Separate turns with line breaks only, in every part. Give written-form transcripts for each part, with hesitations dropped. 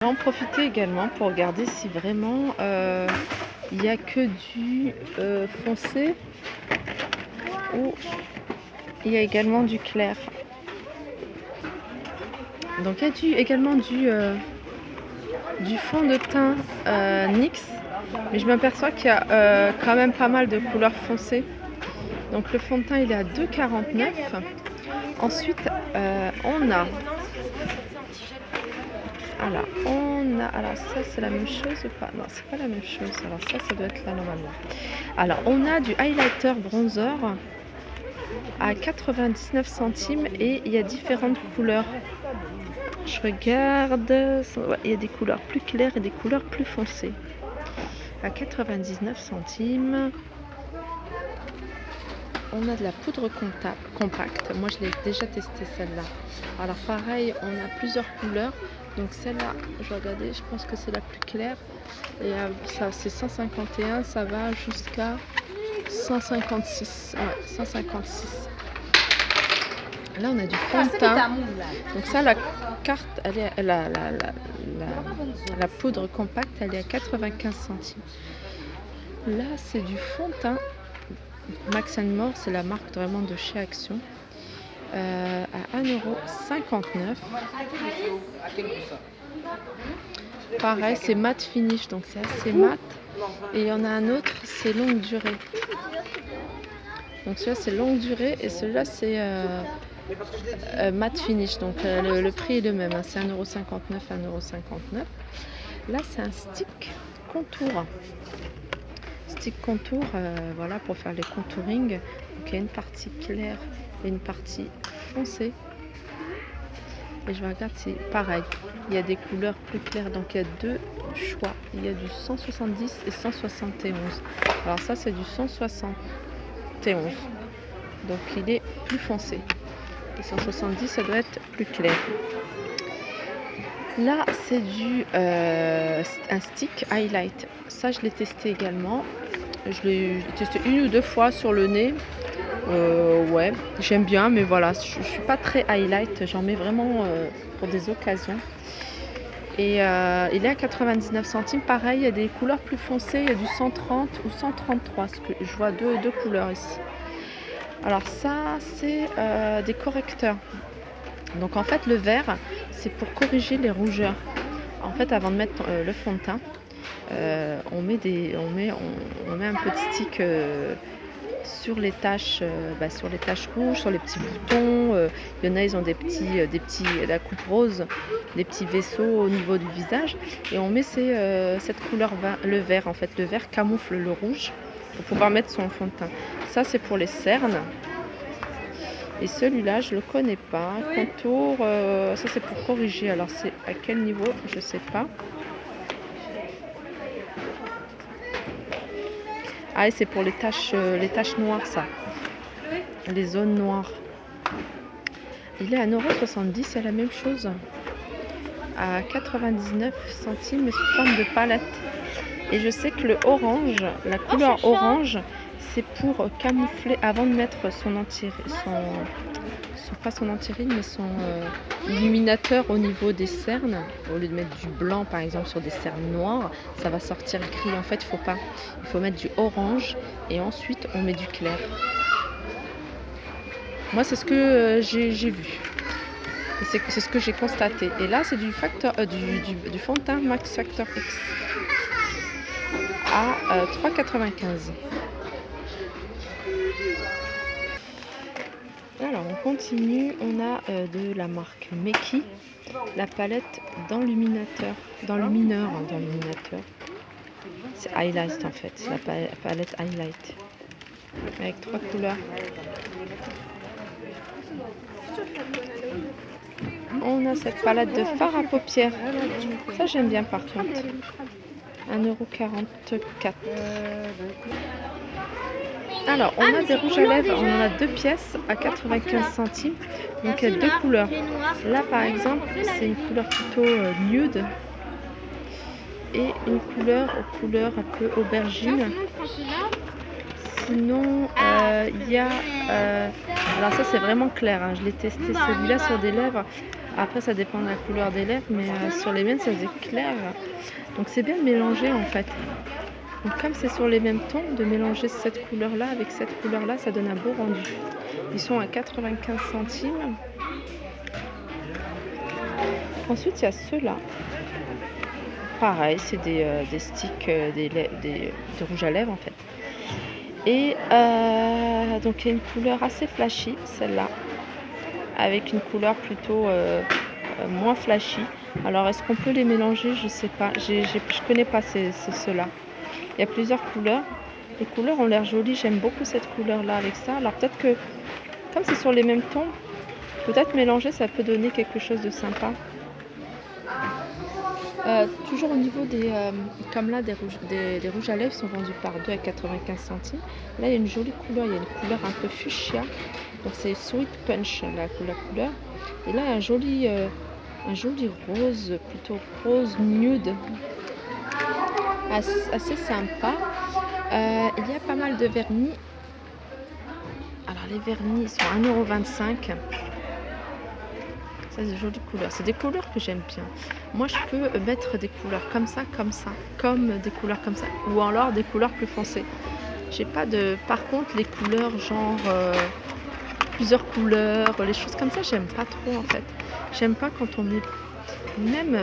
Je vais en profiter également pour regarder si vraiment il n'y a que du foncé ou il y a également du clair. Donc il y a également du fond de teint NYX, mais je m'aperçois qu'il y a quand même pas mal de couleurs foncées. Donc le fond de teint il est à 2,49. Ensuite on a alors ça c'est la même chose ou pas? Non, c'est pas la même chose. Alors ça doit être là normalement. Alors on a du highlighter bronzer à 99 centimes et il y a différentes couleurs. Je regarde, ouais, il y a des couleurs plus claires et des couleurs plus foncées. À 99 centimes. On a de la poudre compacte. Moi, je l'ai déjà testé celle-là. Alors pareil, on a plusieurs couleurs. Donc celle-là, je vais regarder, je pense que c'est la plus claire. Et ça, c'est 151, ça va jusqu'à 156. Ouais, 156. Là, on a du fond de teint. Donc ça, la carte, elle est, la poudre compacte, elle est à 95 centimes. Là, c'est du fond de teint. Max & More, c'est la marque vraiment de chez Action, à 1,59 €. Pareil, c'est matte finish, donc c'est assez mat. Et il y en a un autre, c'est longue durée. Donc celui-là, c'est longue durée et celui-là, c'est matte finish. Donc le prix est le même, hein, c'est 1,59 €, 1,59 €. Là, c'est un stick contour. Stick contour, voilà, pour faire les contouring. Donc il y a une partie claire et une partie foncée. Et je regarde, c'est pareil. Il y a des couleurs plus claires, donc il y a deux choix. Il y a du 170 et 171. Alors ça, c'est du 171. Donc il est plus foncé. Et 170, ça doit être plus clair. Là, c'est un stick highlight. Ça, je l'ai testé également. Je l'ai testé une ou deux fois sur le nez. Ouais, j'aime bien, mais voilà, je suis pas très highlight. J'en mets vraiment pour des occasions. Et il est à 99 centimes. Pareil, il y a des couleurs plus foncées. Il y a du 130 ou 133. Parce que je vois deux couleurs ici. Alors ça, c'est des correcteurs. Donc en fait, le vert, c'est pour corriger les rougeurs. En fait, avant de mettre le fond de teint, on met un petit stick sur les taches rouges, sur les petits boutons. Il y en a, ils ont la coupe rose, des petits vaisseaux au niveau du visage. Et on met cette couleur, le vert. En fait, le vert camoufle le rouge pour pouvoir mettre son fond de teint. Ça, c'est pour les cernes. Et celui-là, je le connais pas. Contour, ça c'est pour corriger. Alors c'est à quel niveau, je sais pas. Ah, et c'est pour les taches noires, ça. Les zones noires. Il est à 1,70 €, c'est la même chose. À 99 centimes, mais sous forme de palette. Et je sais que le orange, la couleur orange, c'est pour camoufler avant de mettre pas son anti-rides, mais son illuminateur au niveau des cernes. Au lieu de mettre du blanc par exemple sur des cernes noires, ça va sortir gris. En fait, il faut mettre du orange et ensuite on met du clair. Moi, c'est ce que j'ai vu. C'est ce que j'ai constaté. Et là, c'est du fond de teint Max Factor X à 3,95 €. Alors on continue, on a de la marque Meki, la palette d'enluminateur, c'est highlight en fait, c'est la palette highlight avec 3 couleurs. On a cette palette de fard à paupières, ça j'aime bien par contre, 1,44 €. Alors, on a des rouges à lèvres, on en a 2 pièces à 95 centimes. Donc, il y a 2 couleurs. Là, par exemple, c'est une couleur plutôt nude et une couleur un peu aubergine. Sinon, il y a... alors ça, c'est vraiment clair, hein. Je l'ai testé celui-là sur des lèvres Après, ça dépend de la couleur des lèvres, mais sur les miennes, ça faisait clair. Donc, c'est bien de mélanger en fait. Donc, comme c'est sur les mêmes tons, de mélanger cette couleur-là avec cette couleur-là, ça donne un beau rendu. Ils sont à 95 centimes. Ensuite, il y a ceux-là. Pareil, c'est des sticks, des rouges à lèvres en fait. Et donc, il y a une couleur assez flashy, celle-là, avec une couleur plutôt moins flashy. Alors, est-ce qu'on peut les mélanger? Je sais pas. Je connais pas ceux-là. Il y a plusieurs couleurs. Les couleurs ont l'air jolies. J'aime beaucoup cette couleur-là avec ça. Alors, peut-être que, comme c'est sur les mêmes tons, peut-être mélanger, ça peut donner quelque chose de sympa. Toujours au niveau des, comme là, des rouges à lèvres sont vendus par 2 à 95 centimes. Là, il y a une jolie couleur. Il y a une couleur un peu fuchsia. Donc, c'est Sweet Punch, la couleur. Et là, un joli rose, plutôt rose nude. Assez sympa. Il y a pas mal de vernis. Alors, les vernis sont à 1,25 €. Ça, c'est des jolies couleurs. C'est des couleurs que j'aime bien. Moi, je peux mettre des couleurs comme ça, comme des couleurs comme ça, ou alors des couleurs plus foncées. J'ai pas de. Par contre, les couleurs genre plusieurs couleurs, les choses comme ça, j'aime pas trop en fait. J'aime pas quand on met même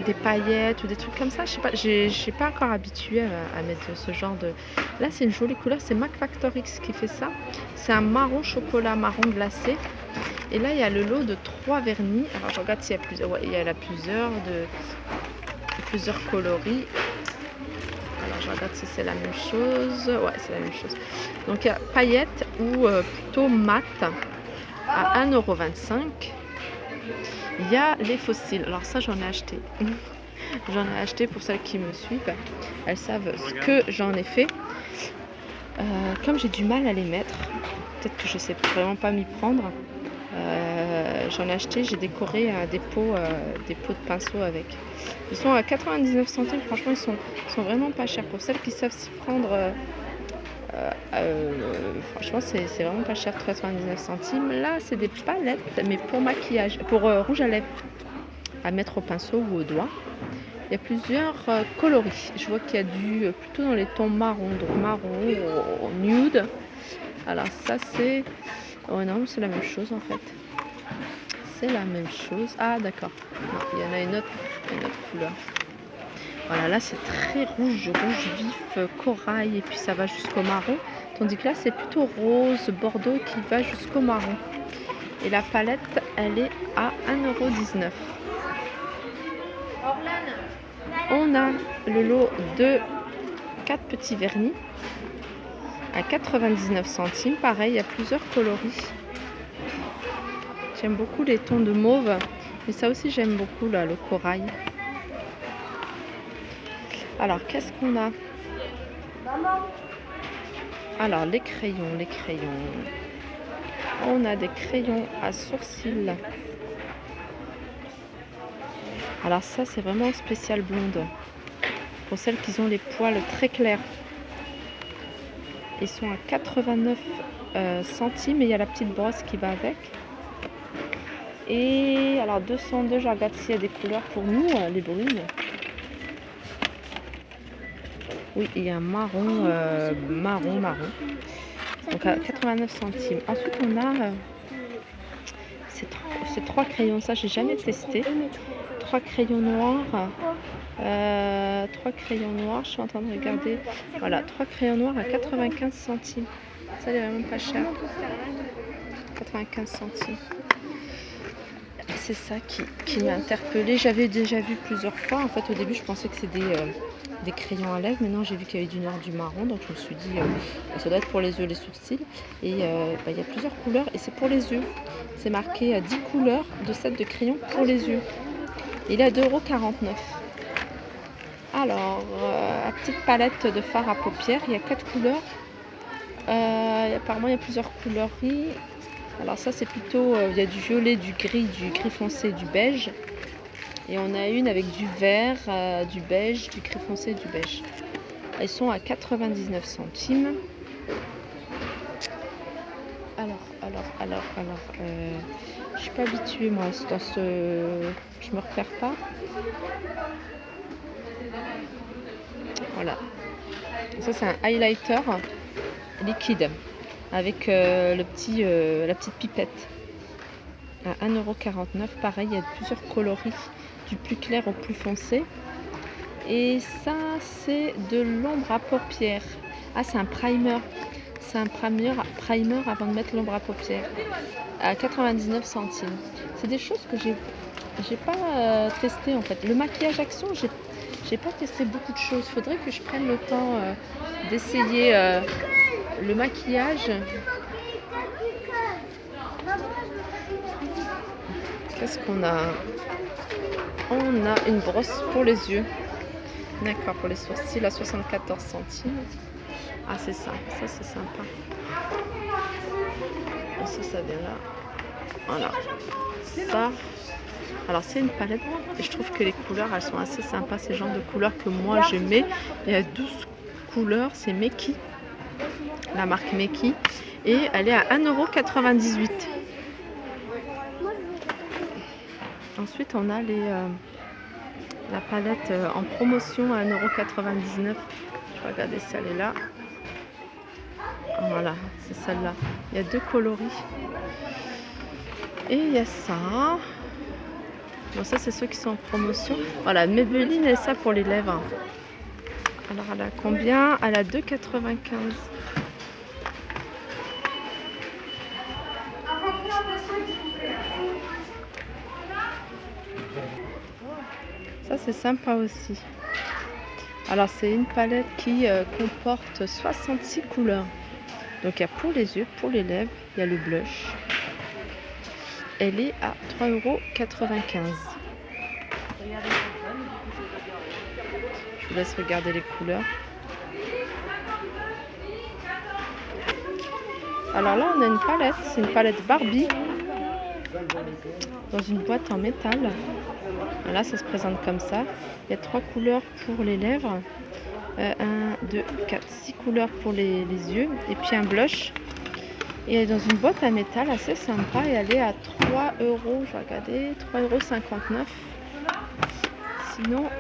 des paillettes ou des trucs comme ça. Je sais pas, j'ai pas encore habitué à mettre ce genre de. Là, c'est une jolie couleur. C'est Mac Factor X qui fait ça. C'est un marron chocolat, marron glacé. Et là, il y a le lot de 3 vernis. Alors, je regarde s'il y a plusieurs. Ouais, il y en a plusieurs coloris. Alors, je regarde si c'est la même chose. Ouais, c'est la même chose. Donc, il y a paillettes ou plutôt mat à 1,25 €. Il y a les fossiles. Alors, ça, j'en ai acheté. J'en ai acheté pour celles qui me suivent. Elles savent ce que j'en ai fait. Comme j'ai du mal à les mettre, peut-être que je sais vraiment pas m'y prendre. J'en ai acheté, j'ai décoré des pots de pinceau avec. Ils sont à 99 centimes, franchement ils sont vraiment pas chers. Pour celles qui savent s'y prendre, franchement c'est vraiment pas cher, 99 centimes. Là c'est des palettes, mais pour maquillage, pour rouge à lèvres, à mettre au pinceau ou au doigt. Il y a plusieurs coloris. Je vois qu'il y a du plutôt dans les tons marron, donc marron, nude. Alors ça c'est... Oh non, c'est la même chose en fait. C'est la même chose. Ah d'accord. Non, il y en a une autre couleur. Voilà, là c'est très rouge vif, corail, et puis ça va jusqu'au marron. Tandis que là c'est plutôt rose, bordeaux qui va jusqu'au marron. Et la palette, elle est à 1,19 €. On a le lot de 4 petits vernis à 99 centimes. Pareil, il y a plusieurs coloris. J'aime beaucoup les tons de mauve, mais ça aussi j'aime beaucoup là, le corail. Alors, qu'est-ce qu'on a? Alors, les crayons. On a des crayons à sourcils. Alors ça, c'est vraiment spécial blonde. Pour celles qui ont les poils très clairs. Ils sont à 89 centimes et il y a la petite brosse qui va avec. Et alors 202, je regarde s'il y a des couleurs pour nous, les brunes. Oui, il y a un marron. Donc à 89 centimes. Ensuite, on a ces 3 crayons. Ça, j'ai jamais testé. 3 crayons noirs. 3 crayons noirs. Je suis en train de regarder. Voilà, 3 crayons noirs à 95 centimes. Ça, c'est vraiment pas cher. 95 centimes. C'est ça qui m'a interpellée. J'avais déjà vu plusieurs fois. En fait, au début, je pensais que c'était des crayons à lèvres. Maintenant, j'ai vu qu'il y avait du noir, du marron. Donc, je me suis dit, ça doit être pour les yeux, les sourcils. Et il y a plusieurs couleurs. Et c'est pour les yeux. C'est marqué 10 couleurs de set de crayons pour les yeux. Il est à 2,49 €. Alors, la petite palette de fard à paupières. Il y a 4 couleurs. Apparemment, il y a plusieurs coloris. Alors ça c'est plutôt, il y a du violet, du gris foncé, du beige. Et on a une avec du vert, du beige, du gris foncé et du beige. Elles sont à 99 centimes. Alors, Je suis pas habituée moi dans ce... Je me repère pas. Voilà. Ça c'est un highlighter liquide avec la petite pipette à 1,49 €. Pareil, il y a plusieurs coloris du plus clair au plus foncé. Et ça c'est de l'ombre à paupières. Ah, c'est un primer. C'est un primer avant de mettre l'ombre à paupières à 99 centimes. C'est des choses que j'ai pas testé en fait. Le maquillage Action, j'ai pas testé beaucoup de choses. Faudrait que je prenne le temps d'essayer le maquillage. Qu'est-ce qu'on a? On a une brosse pour les yeux. D'accord, pour les sourcils à 74 centimes. Ah, c'est ça c'est sympa. Et ça vient là. Voilà. Ça. Alors c'est une palette et je trouve que les couleurs elles sont assez sympas. C'est le genre de couleurs que moi j'aimais. Il y a 12 couleurs. C'est Meki. La marque Meki. Et elle est à 1,98 €. Ensuite on a la palette en promotion à 1,99 €. Je vais regarder si elle est là. Voilà, c'est celle-là. Il y a 2 coloris. Et il y a ça. Bon, ça c'est ceux qui sont en promotion. Voilà, Maybelline et ça pour les lèvres. Alors elle a combien? Elle a 2,95 €. Ça c'est sympa aussi. Alors c'est une palette qui comporte 66 couleurs. Donc il y a pour les yeux, pour les lèvres, il y a le blush. Elle est à 3,95 €. Je vous laisse regarder les couleurs. Alors là on a une palette, c'est une palette Barbie dans une boîte en métal. Là ça se présente comme ça. Il y a 3 couleurs pour les lèvres. 1, 2, 4, 6 couleurs pour les yeux. Et puis un blush. Et elle est dans une boîte à métal assez sympa. Et elle est à 3 €. Je vais regarder. 3,59 €. Sinon,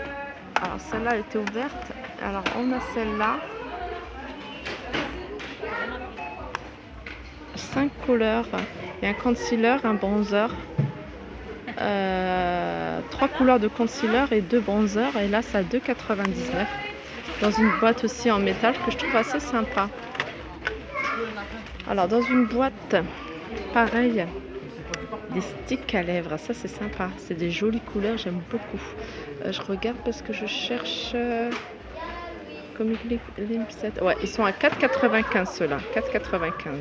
alors celle-là elle était ouverte. Alors on a celle-là. 5 couleurs. Il y a un concealer, un bronzer. 3 couleurs de concealer et 2 bronzers. Et là, c'est à 2,99 €. Dans une boîte aussi en métal que je trouve assez sympa. Alors, dans une boîte, pareil, des sticks à lèvres. Ça, c'est sympa. C'est des jolies couleurs. J'aime beaucoup. Je regarde parce que je cherche... Comic Limpset. Ouais, ils sont à 4,95 ceux-là. 4,95 €.